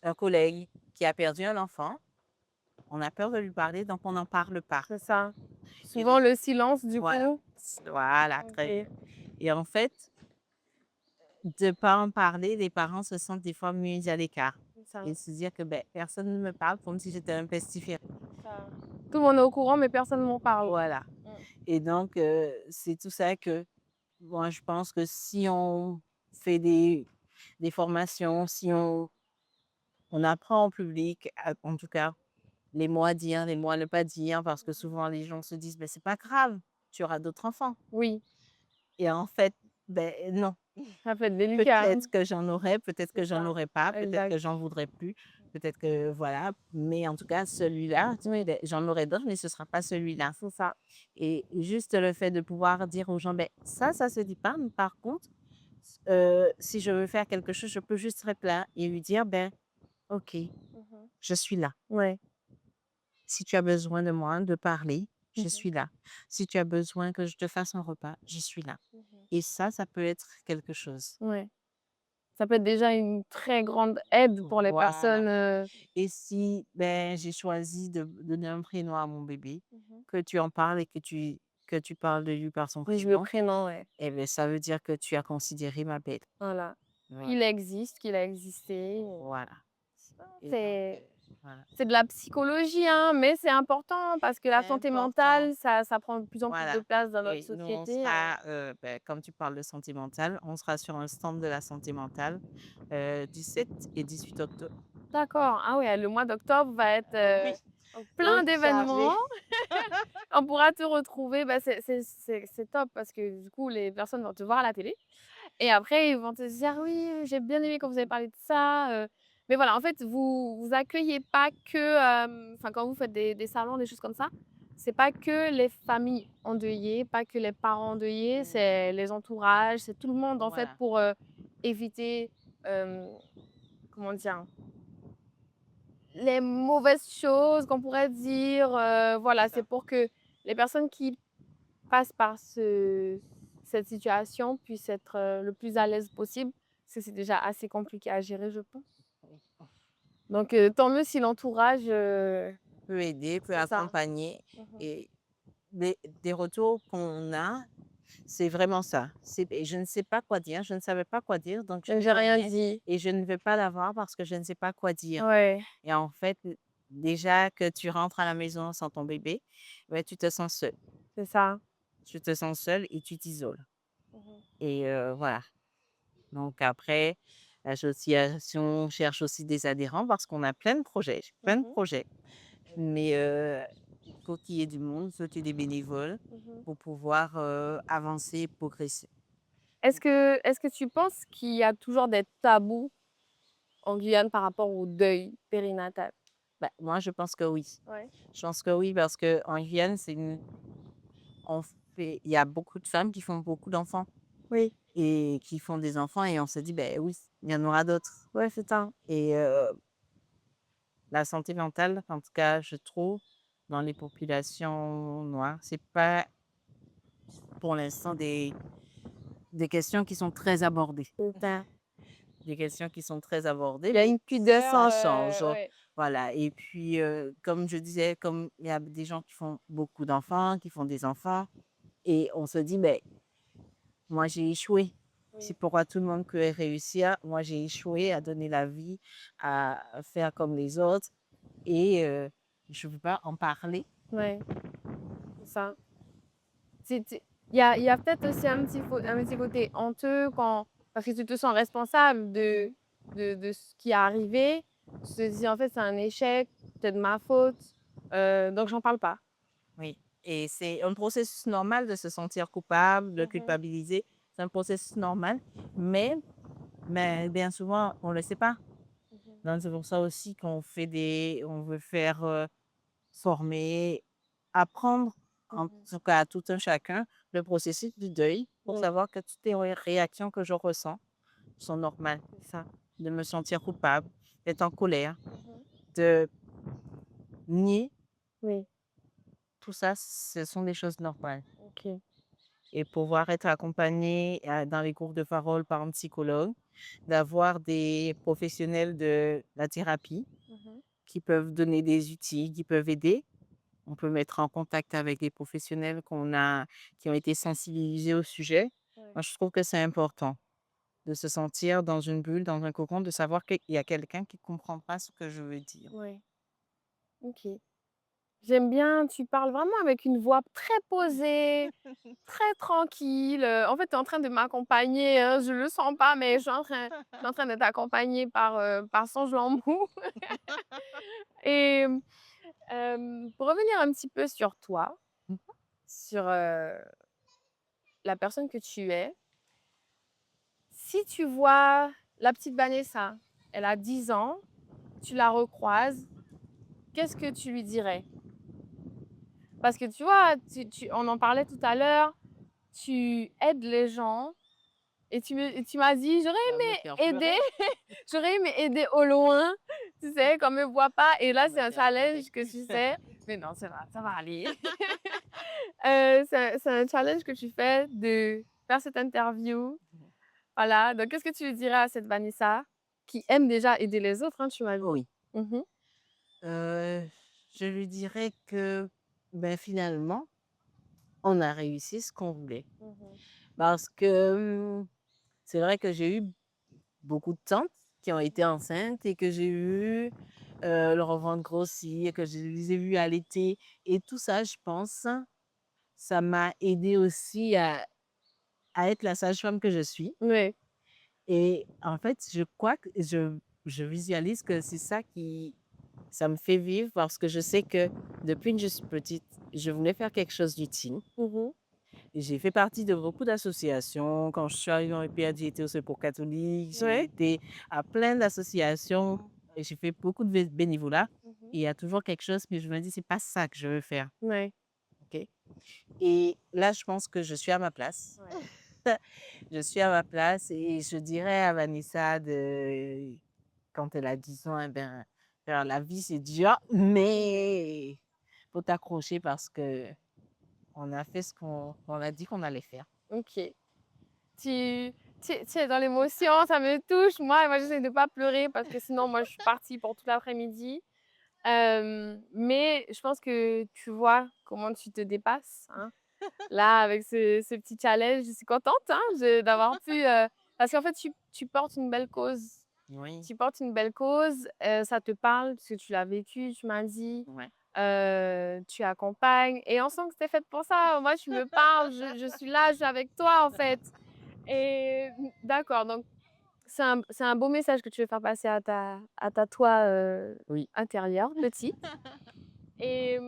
un collègue qui a perdu un enfant, on a peur de lui parler, donc on n'en parle pas. C'est ça. Et Souvent donc le silence du voilà, coup. voilà, très OK. bien. Et en fait, de pas en parler, les parents se sentent des fois mis à l'écart C'est ça, et se dire que, ben, personne ne me parle comme si j'étais un pestiféré. c'est ça. Tout le monde est au courant, mais personne ne m'en parle. Voilà Mmh. et donc c'est tout ça que moi je pense que si on fait des formations, si on apprend en public, à en tout cas, les mots à dire, les mots à ne pas dire parce que souvent les gens se disent: «Ben c'est pas grave, tu auras d'autres enfants» Oui, et en fait, ben non. ça peut être délicat. Peut-être que j'en aurai, peut-être que C'est j'en ça. aurai pas, peut-être Exact. que j'en voudrais plus, peut-être que voilà, mais en tout cas celui-là, tu sais, Oui, beh, j'en aurai d'autres, mais ce sera pas celui-là c'est ça. et juste le fait de pouvoir dire aux gens: «Beh, ça se dit pas, mais par contre, si je veux faire quelque chose, je peux juste être là et lui dire: "Ben, OK, Mmh. je suis là. Ouais. Si tu as besoin de moi, de parler, je Mmh. suis là. Si tu as besoin que je te fasse un repas, je suis là» Mmh. et ça peut être quelque chose. Ouais. Ça peut être déjà une très grande aide pour les Voilà. personnes, Et si, ben, j'ai choisi de donner un prénom à mon bébé, Mmh. que tu en parles et que tu parles de lui par son Oui, le prénom, prénom, ouais. eh beh, ça veut dire que tu as considéré ma belle. Voilà. Voilà, Qu'il existe, qu'il a existé. voilà et donc C'est voilà. c'est de la psychologie, hein, mais c'est important parce que la C'est santé important, mentale, ça prend de plus en plus de voilà place dans notre et nous, on société, sera, ben, comme tu parles de santé mentale, on sera sur un stand de la santé mentale, du 7 et 18 octobre. D'accord. Ah ouais, le mois d'octobre va être, Oui, plein oui, chargé. d'événements. On pourra te retrouver, bah, c'est top parce que du coup, les personnes vont te voir à la télé et après ils vont te dire: «Oui, j'ai bien aimé quand vous avez parlé de ça», mais voilà, en fait, vous accueillez pas que, enfin, quand vous faites des salons, des choses comme ça, c'est pas que les familles endeuillées, pas que les parents endeuillés, c'est les entourages, c'est tout le monde, en fait, Voilà, pour, éviter, hem, comment dire? Les mauvaises choses qu'on pourrait dire, c'est voilà, c'est ça. pour que les personnes qui passent par cette situation puissent être, le plus à l'aise possible, parce que c'est déjà assez compliqué à gérer, je pense. Donc tant mieux si l'entourage, Peut aider, peut c'est ça. accompagner Mmh. et des retours qu'on a, c'est vraiment ça. C'est et je ne sais pas quoi dire, je ne savais pas quoi dire, donc je J'ai dis rien rien dit. et je ne veux pas l'avoir parce que je ne sais pas quoi dire Ouais. et en fait, déjà que tu rentres à la maison sans ton bébé, ouais, tu te sens seul. C'est ça. Tu te sens seul et tu t'isoles Mmh. et voilà. Donc après, l'association cherche aussi des adhérents parce qu'on a plein de projets, j'ai plein de Mmh. projets. Mais il faut qu'il y ait du monde, il faut qu'il y ait des bénévoles Mmh. pour pouvoir, avancer et progresser. Est-ce que tu penses qu'il y a toujours des tabous en Guyane par rapport au deuil périnatal? Bah, moi, je pense que oui. Ouais. Je pense que oui parce qu'en Guyane, c'est une on fait il y a beaucoup de femmes qui font beaucoup d'enfants Oui. et qui font des enfants et on se dit: ben oui, il y en aura d'autres» Ouais, c'est ça. et la santé mentale, en tout cas, je trouve, dans les populations noires, c'est pas pour l'instant des questions qui sont très abordées. C'est ça. Des questions qui sont très abordées, Il y a mais une pudeur, ça change, ouais. voilà et puis, comme je disais, comme il y a des gens qui font beaucoup d'enfants, qui font des enfants et on se dit: «Beh, moi j'ai échoué». Si Oui. pourquoi tout le monde peut réussir, moi j'ai échoué à donner la vie, à faire comme les autres et je ne veux pas en parler. Ouais, c'est ça. Il y a peut-être aussi un petit côté honteux quand parce que tu te sens responsable de ce qui est arrivé. Tu te dis: «En fait, c'est un échec, c'est de ma faute, donc j'en parle pas». Oui, et c'est un processus normal de se sentir coupable, de Mmh. culpabiliser. C'est un processus normal, mais bien souvent, on ne le sait pas. Mmh. Donc c'est pour ça aussi on veut faire, former, apprendre, en Mmh. tout cas à tout un chacun, le processus du deuil pour Oui, savoir que toutes les réactions que je ressens sont normales. c'est ça. De me sentir coupable, d'être en colère, Mmh. de nier, Oui, tout ça, ce sont des choses normales. OK. Et pouvoir être accompagné dans les groupes de parole par un psychologue, d'avoir des professionnels de la thérapie Mmh. qui peuvent donner des outils, qui peuvent aider. On peut mettre en contact avec des professionnels qui ont été sensibilisés au sujet. Ouais. Moi, je trouve que c'est important de se sentir dans une bulle, dans un cocon, de savoir qu'il y a quelqu'un qui comprendra ce que je veux dire. Ouais, OK. J'aime bien, tu parles vraiment avec une voix très posée, très tranquille, en fait, tu es en train de m'accompagner, hein, je le sens pas, mais je suis en train d'être accompagnée par Songe Lambou et pour revenir un petit peu sur toi, sur, la personne que tu es, si tu vois la petite Vanessa, elle a 10 ans, tu la recroises, qu'est-ce que tu lui dirais? Parce que tu vois, on en parlait tout à l'heure, tu aides les gens et tu m'as dit: «J'aurais Ça va me aimé faire aider, pleurer. j'aurais aimé aider au loin», tu sais, qu'on me voit pas et Ça là, va c'est me un faire pleurer. challenge que tu sais mais non, ça va aller. C'est un challenge que tu fais de faire cette interview, voilà, donc qu'est-ce que tu lui dirais à cette Vanessa qui aime déjà aider les autres, hein, tu m'as dit? Oui. Mmh. Heu, je lui dirais que, finalement, on a réussi ce qu'on voulait. Mmh. Parce que, c'est vrai que j'ai eu beaucoup de tantes qui ont été enceintes et que j'ai vu, leur ventre grossir, que je les ai vues allaiter et tout ça, je pense, ça m'a aidée aussi à être la sage-femme que je suis Ouais. et en fait, je crois que je visualise que c'est ça qui ça me fait vivre parce que je sais que depuis que je suis petite, je voulais faire quelque chose d'utile. Mmh. Et j'ai fait partie de beaucoup d'associations. Quand je suis arrivée en EPA, j'ai été au Secours catholique, j'ai Ouais. été à plein d'associations et j'ai fait beaucoup de bénévolat. Mmh. Et il y a toujours quelque chose que je me dis, c'est pas ça que je veux faire. Ouais. OK? Et là, je pense que je suis à ma place. Ouais. Je suis à ma place et je dirais à Vanessa quand elle a 10 ans, eh ben, faire la vie, c'est dur, mais faut t'accrocher parce que on a fait on a dit qu'on allait faire. OK. Tu tu es dans l'émotion, ça me touche. Moi, j'essaie de pas pleurer parce que sinon, moi, je suis partie pour tout l'après-midi. Mais je pense que tu vois comment tu te dépasses, hein. Là, avec ce petit challenge, je suis contente, hein, d'avoir pu, parce qu'en fait, tu portes une belle cause. Oui, Tu portes une belle cause, ça te parle parce que tu l'as vécu, tu m'as dit. ouais. Tu accompagnes et on sent que c'est fait pour ça. Moi, tu me parles, je suis là, je suis avec toi, en fait et d'accord, donc c'est un beau message que tu veux faire passer à ta toi, Oui. intérieure, petite et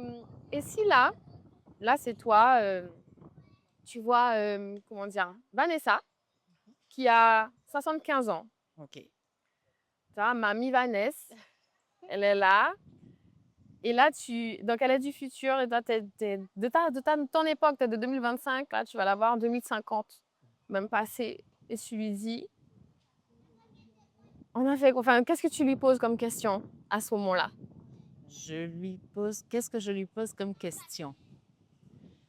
si là, c'est toi, tu vois, comment dire? Vanessa qui a 75 ans. OK. Tu vois? Mamie Vanessa, elle est là et là, donc elle est du futur et toi, tu es de ton époque, tu es de 2025, là, tu vas la voir en 2050, même passé et tu lui dis: «On a fait quoi?» enfin, qu'est-ce que tu lui poses comme question à ce moment-là? Qu'est-ce que je lui pose comme question?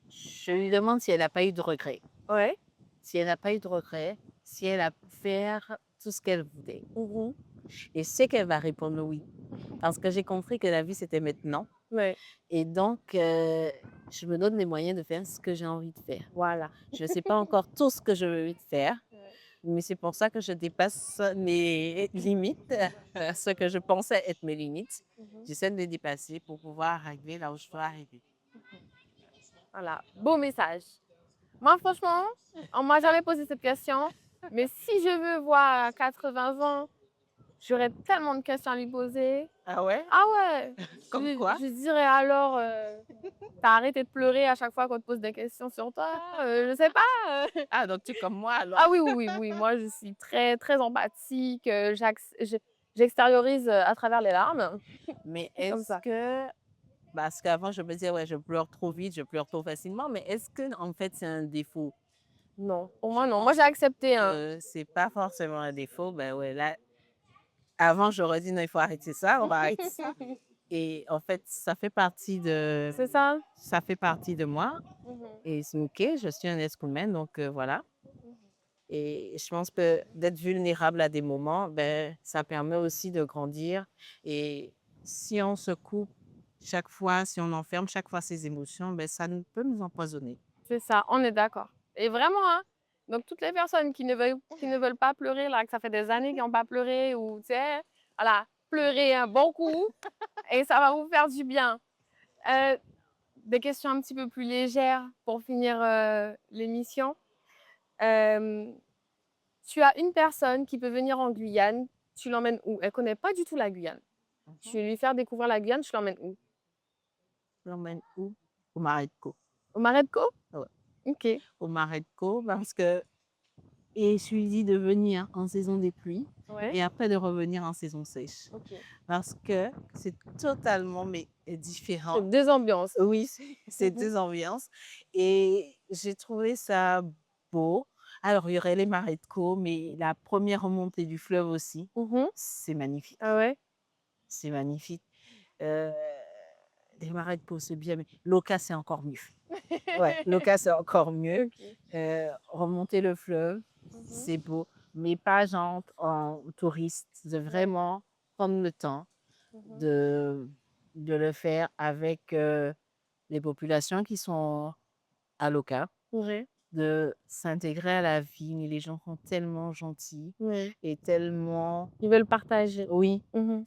Je lui demande si elle n'a pas eu de regrets. Ouais. Si elle n'a pas eu de regrets, si elle a pu faire tout ce qu'elle voulait. Mmh. Et je sais qu'elle va répondre oui. Parce que j'ai compris que la vie, c'était maintenant. Ouais, Et donc, je me donne les moyens de faire ce que j'ai envie de faire. voilà. Je ne sais pas encore tout ce que je veux faire, Ouais. Mais c'est pour ça que je dépasse mes limites, ce que je pensais être mes limites. Mmh. J'essaie de les dépasser pour pouvoir arriver là où je veux arriver. Voilà, beau message. Moi, franchement, on m'a jamais posé cette question, mais si je veux voir à 80 ans, j'aurais tellement de questions à lui poser. Ah ouais? Ah ouais! Comme quoi? Je dirais alors, «Tu arrêté de pleurer à chaque fois qu'on te pose des questions sur toi?» Je sais pas, Ah, donc tu es comme moi Ah alors? oui, oui, oui, oui, moi je suis très, très empathique, j'extériorise, à travers les larmes, Mais comme est-ce ça. que, parce qu'avant je me disais, ouais, je pleure trop vite, je pleure trop facilement, mais est-ce que en fait c'est un défaut? Non, pour Je moi non. Moi pense j'ai accepté, hein. que c'est pas forcément un défaut. Ben ouais, là, avant j'aurais dit non, il faut arrêter ça, on va arrêter ça. Et en fait, C'est ça? ça fait partie de moi. Mmh. Et c'est OK, je suis un être humain, donc voilà. Mmh. Et je pense que d'être vulnérable à des moments, ben, ça permet aussi de grandir. Et si on se coupe chaque fois, si on enferme chaque fois ses émotions, ben, ça peut nous empoisonner. C'est ça, on est d'accord et vraiment, hein, donc toutes les personnes qui ne veulent pas pleurer là, que ça fait des années qu'ils ont pas pleuré ou tu sais, voilà, pleurez un bon coup et ça va vous faire du bien. Heu, des questions un petit peu plus légères pour finir, l'émission. Hem, Tu as une personne qui peut venir en Guyane, tu l'emmènes où? Elle connaît pas du tout la Guyane. Tu Mhm. veux lui faire découvrir la Guyane, tu l'emmènes où? Je l'emmène où? Au Marais de Caux. Au Marais de Caux? Ouais. OK. Au Marais de Caux, parce que, et je lui dis de venir en saison des pluies Ouais. et après de revenir en saison sèche. OK. Parce que c'est totalement mais, différent. C'est 2 ambiances. Oui, c'est Mmh mh. 2 ambiances et j'ai trouvé ça beau. Alors, il y aurait les marais de Caux, mais la première remontée du fleuve aussi, Mmh. c'est magnifique, Ah ouais? c'est magnifique. Heu, les marais de Caux, c'est bien, mais l'Oka, c'est encore mieux. Ouais, l'Oka, c'est encore mieux. OK. Remonter le fleuve, Mmh. c'est beau, mais pas genre en touriste, de Ouais. vraiment prendre le temps Mmh. de le faire avec, les populations qui sont à l'Oka, Ouais. de s'intégrer à la vie, mais les gens sont tellement gentils Ouais. et tellement, Ils veulent partager. oui, Mmh.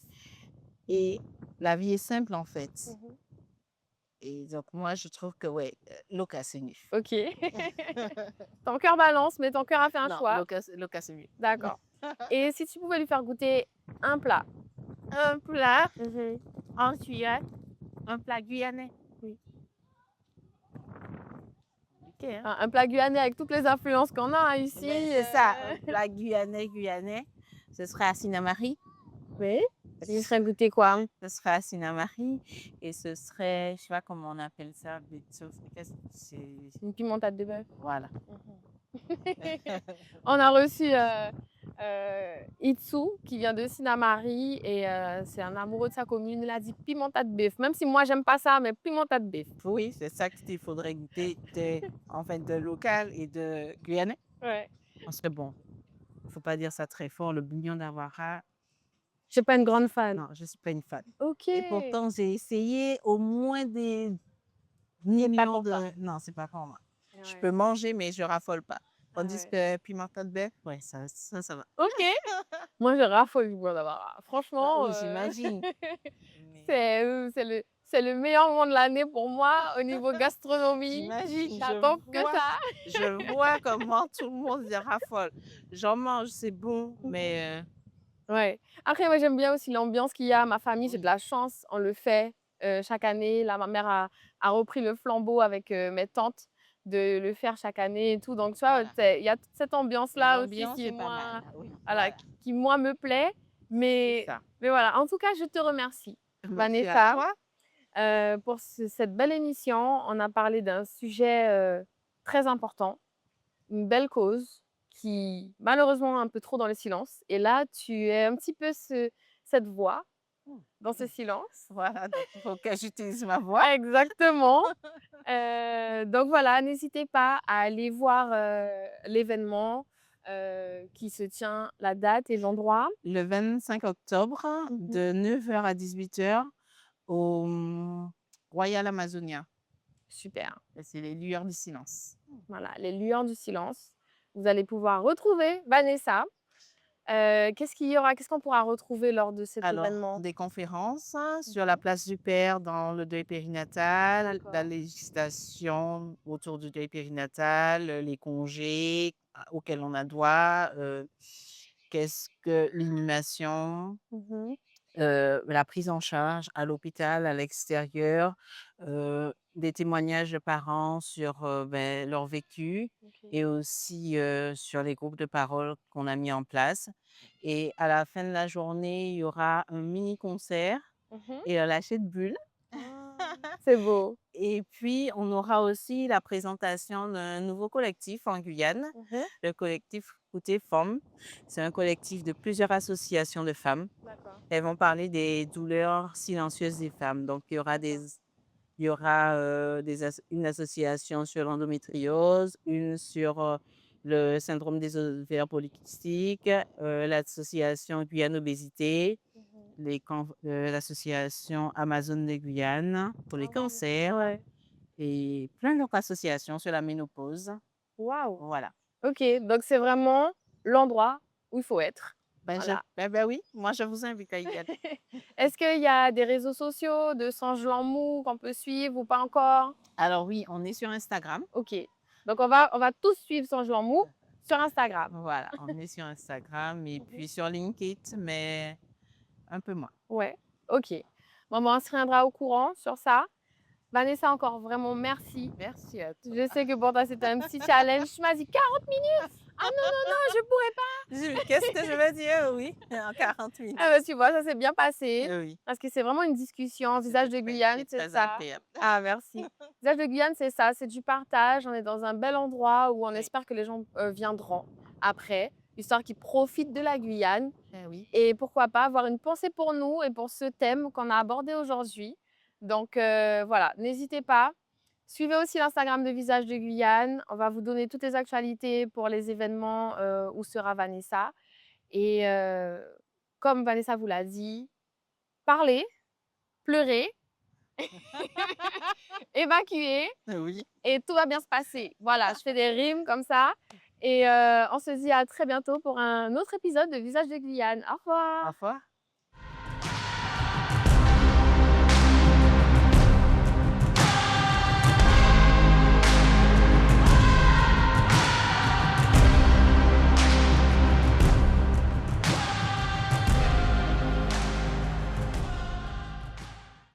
et la vie est simple en fait. Mmh. Et donc moi je trouve que ouais, l'Oka c'est mieux. OK. Ton cœur balance, mais ton cœur a fait un Non, choix. l'Oka c'est mieux. D'accord et si tu pouvais lui faire goûter un plat? Un plat Mmh. en Guyane, un plat guyanais. Oui. OK, hein. Un plat guyanais avec toutes les influences qu'on a ici, Ben, c'est ça, un plat guyanais, ce serait à Sinamari. Oui. Tu lui ferais goûter quoi? Ce serait à Sinamari et ce serait, je sais pas comment on appelle ça, mais c'est Une pimentade de bœuf. voilà. On a reçu, Itsu qui vient de Sinamari et c'est un amoureux de sa commune. Il a dit: «Pimentade bœuf», même si moi j'aime pas ça, mais pimentade bœuf. Oui, c'est ça qu'il faudrait goûter en fait, de local et de guyanais. Ouais. On serait bon. Faut pas dire ça très fort, le bouillon d'Awara, Je suis pas une grande fan. non, je suis pas une fan. Et OK. pourtant, j'ai essayé au moins des C'est pas millions pour toi? de non, c'est pas pour moi. Je Ouais. peux manger, mais je raffole pas. Ah Tandis ouais. que pimenta de bœuf, ouais, ça va. OK. Moi je raffole du beurre d'Amara. Bah Franchement, oui, j'imagine. Mais c'est le meilleur moment de l'année pour moi au niveau gastronomie. j'imagine, J'attends que ça. je vois comment tout le monde y raffole. J'en mange, c'est bon, mais Ouais. Après, moi, j'aime bien aussi l'ambiance qu'il y a. Ma famille, j'ai de oui, la chance, on le fait, chaque année. Là, ma mère a repris le flambeau avec, mes tantes, de le faire chaque année et tout. Donc, tu vois, voilà. il y a toute cette ambiance-là aussi L'ambiance est pas mal, oui, voilà, voilà, qui moi me plaît. c'est Mais ça. voilà, en tout cas, je te remercie, Merci à Vanessa, toi. pour cette belle émission. On a parlé d'un sujet, très important. Une belle cause qui, malheureusement, est un peu trop dans le silence et là, tu es un petit peu cette voix Mmh. dans ce silence. Voilà, donc il faut que j'utilise ma voix. Ah, exactement, donc voilà, n'hésitez pas à aller voir, l'événement, qui se tient, la date et l'endroit. Le 25 octobre, Mmh. de 9 heures à 18 heures au, Royal Amazonia. Super, Et c'est les lueurs du silence. voilà, les lueurs du silence. vous allez pouvoir retrouver Vanessa. Qu'est-ce qu'il y aura? Qu'est-ce qu'on pourra retrouver lors de cet Alors, événement? des conférences hein, sur la Mmh. place du père dans le deuil périnatal, la D'accord. législation autour du deuil périnatal, les congés auxquels on a droit, qu'est-ce que l'inhumation, Mmh. la prise en charge à l'hôpital, à l'extérieur, des témoignages de parents sur, leur vécu OK. et aussi, sur les groupes de parole qu'on a mis en place et à la fin de la journée, il y aura un mini concert Mmh. et un lâcher de bulles Ah, c'est beau. et puis on aura aussi la présentation d'un nouveau collectif en Guyane, Mmh. le collectif Côté Femmes. C'est un collectif de plusieurs associations de femmes. D'accord, Elles vont parler des douleurs silencieuses des femmes. Donc, d'accord. il y aura une association sur l'endométriose, une sur le syndrome des ovaires polykystiques, l'association Guyane Obésité, Mmh. l'association Amazone de Guyane pour les Ah ouais. cancers Ouais. et plein d'autres associations sur la ménopause. Waouh! Voilà. OK, donc c'est vraiment l'endroit où il faut être. Voilà. Ben oui, moi je vous invite à y aller. Est-ce qu'il y a des réseaux sociaux de Sanglans Mou qu'on peut suivre ou pas encore? Alors oui, on est sur Instagram. OK. Donc on va tous suivre Sanglans Mou sur Instagram. Voilà, on est sur Instagram et Mmh. puis sur LinkedIn, mais un peu moins. Ouais, OK. Bon, ben, on se tiendra au courant sur ça. Vanessa, encore vraiment merci. Merci à toi. Je sais que pour toi, c'était un petit challenge. Tu m'as dit 40 minutes? Ah non, non, non, je pourrais Qu'est-ce que je veux dire? Oui, en 40 Ah bah, minutes. tu vois, ça s'est bien passé Oui, parce que c'est vraiment une discussion. Visage c'était de très, Guyane, c'est c'est très ça. agréable. Ah merci. Visage de Guyane, c'est ça, c'est du partage. On est dans un bel endroit où on Oui, espère que les gens, viendront après, histoire qu'ils profitent de la Guyane oui. et pourquoi pas avoir une pensée pour nous et pour ce thème qu'on a abordé aujourd'hui. Donc voilà, n'hésitez pas. Suivez aussi l'Instagram de Visage de Guyane. On va vous donner toutes les actualités pour les événements, où sera Vanessa et comme Vanessa vous l'a dit, parler, pleurer, évacuer Oui. et tout va bien se passer. Voilà, je fais des rimes comme ça et on se dit à très bientôt pour un autre épisode de Visage de Guyane. Au Au revoir. revoir.